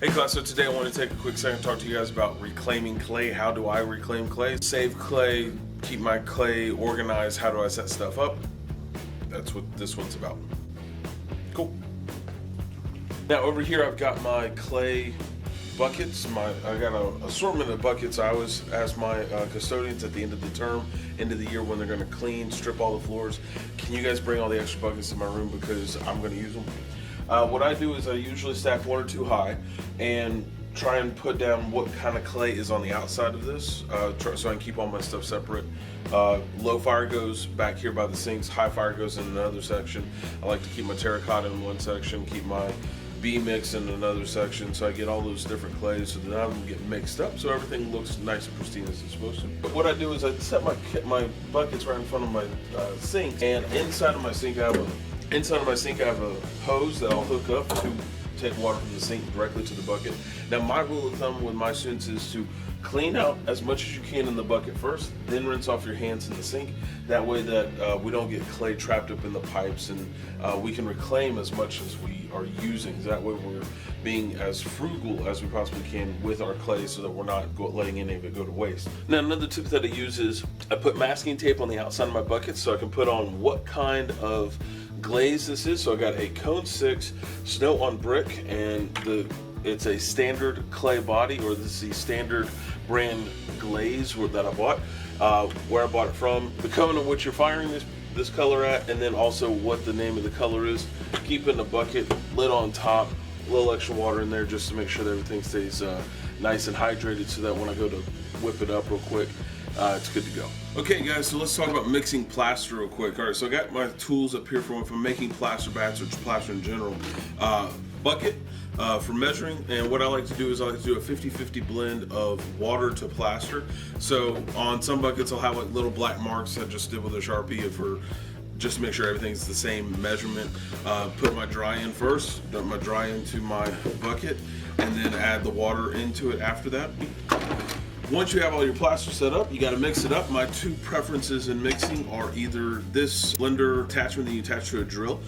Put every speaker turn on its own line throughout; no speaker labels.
Hey class, so today I want to take a quick second to talk to you guys about reclaiming clay. How do I reclaim clay? Save clay, keep my clay organized. How do I set stuff up? That's what this one's about. Cool. Now over here I've got my clay buckets. I got an assortment of buckets. I always ask my custodians at the end of the term, end of the year, when they're going to clean, strip all the floors, can you guys bring all the extra buckets to my room because I'm going to use them. What I do is I usually stack one or two high and try and put down what kind of clay is on the outside of this, so I can keep all my stuff separate. Low fire goes back here by the sinks, high fire goes in another section. I like to keep my terracotta in one section, keep my B mix in another section, so I get all those different clays so that I don't get mixed up, so everything looks nice and pristine as it's supposed to. But what I do is I set my buckets right in front of my sink, and inside of my sink I have a hose that I'll hook up to take water from the sink directly to the bucket. Now my rule of thumb with my students is to clean out as much as you can in the bucket first, then rinse off your hands in the sink. That way that we don't get clay trapped up in the pipes, and we can reclaim as much as we are using. That way we're being as frugal as we possibly can with our clay so that we're not letting any of it go to waste. Now another tip that I use is I put masking tape on the outside of my bucket so I can put on what kind of glaze this is. So I got a Cone 6 snow on brick, and it's a standard clay body, or this is the standard brand glaze that I bought, where I bought it from, the cone at which you're firing this color at, and then also what the name of the color is. Keep it in the bucket, lid on top, a little extra water in there just to make sure that everything stays nice and hydrated, so that when I go to whip it up real quick, it's good to go. Okay guys, so let's talk about mixing plaster real quick. Alright, so I got my tools up here from making plaster bats, or just plaster in general. Bucket for measuring, and what I like to do is I like to do a 50-50 blend of water to plaster. So on some buckets I'll have like little black marks I just did with a Sharpie just to make sure everything's the same measurement. Put my dry in first, dump my dry into my bucket, and then add the water into it after that. Once you have all your plaster set up, you got to mix it up. My two preferences in mixing are either this blender attachment that you attach to a drill.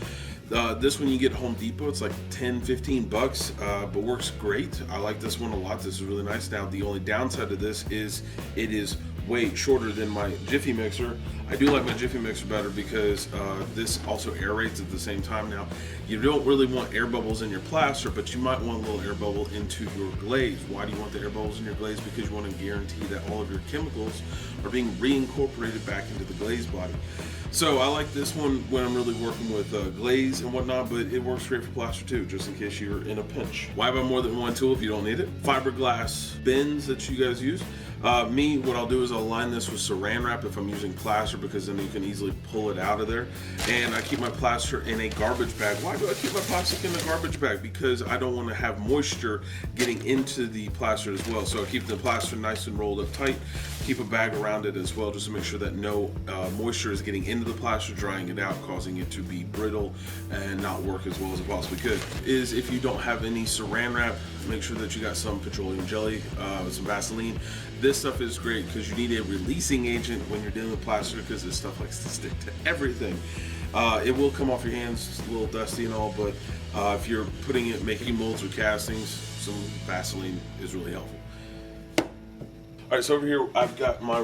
This one you get at Home Depot, it's like 10-15 bucks, but works great. I like this one a lot. This is really nice. Now the only downside to this is it is way shorter than my Jiffy mixer. I do like my Jiffy mixer better because this also aerates at the same time. Now you don't really want air bubbles in your plaster, but you might want a little air bubble into your glaze. Why do you want the air bubbles in your glaze? Because you want to guarantee that all of your chemicals are being reincorporated back into the glaze body. So I like this one when I'm really working with glaze and whatnot, but it works great for plaster too, just in case you're in a pinch. Why buy more than one tool if you don't need it? Fiberglass bins that you guys use. What I'll do is I'll line this with saran wrap if I'm using plaster, because then you can easily pull it out of there. And I keep my plaster in a garbage bag. Why do I keep my plastic in a garbage bag? Because I don't want to have moisture getting into the plaster as well. So I keep the plaster nice and rolled up tight, keep a bag around it as well, just to make sure that no moisture is getting into the plaster, drying it out, causing it to be brittle and not work as well as it possibly could. Is if you don't have any saran wrap, make sure that you got some petroleum jelly, some Vaseline. This stuff is great because you need a releasing agent when you're dealing with plaster, because this stuff likes to stick to everything. It will come off your hands, it's a little dusty and all, but if you're making molds or castings, some Vaseline is really helpful. Alright, so over here I've got my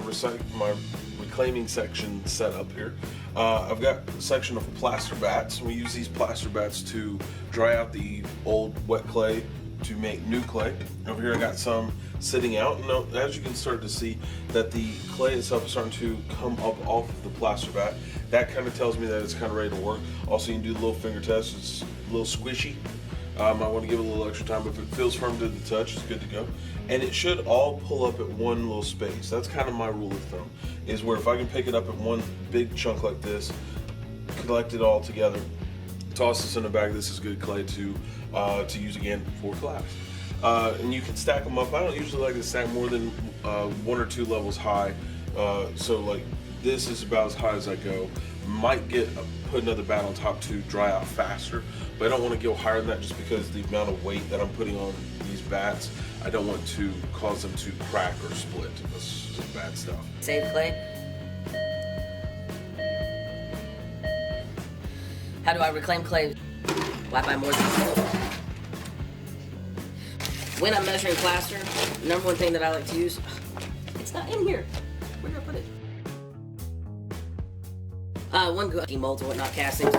reclaiming section set up here. I've got a section of plaster bats. We use these plaster bats to dry out the old wet clay to make new clay. Over here I got some sitting out. Now, as you can start to see that the clay itself is starting to come up off of the plaster bat. That kind of tells me that it's kind of ready to work. Also, you can do the little finger test. It's a little squishy. I want to give it a little extra time, but if it feels firm to the touch, it's good to go. And it should all pull up at one little space. That's kind of my rule of thumb, is where if I can pick it up at one big chunk like this, collect it all together, toss this in a bag. This is good clay to use again for class. And you can stack them up. I don't usually like to stack more than 1 or 2 levels high. So like this is about as high as I go. Might put another bat on top to dry out faster, but I don't want to go higher than that just because the amount of weight that I'm putting on these bats, I don't want to cause them to crack or split. That's just bad stuff.
Save clay. How do I reclaim clay? Why buy more than when I'm measuring plaster, the number one thing that I like to use, it's not in here. Where did I put it? One cooking molds or whatnot, castings.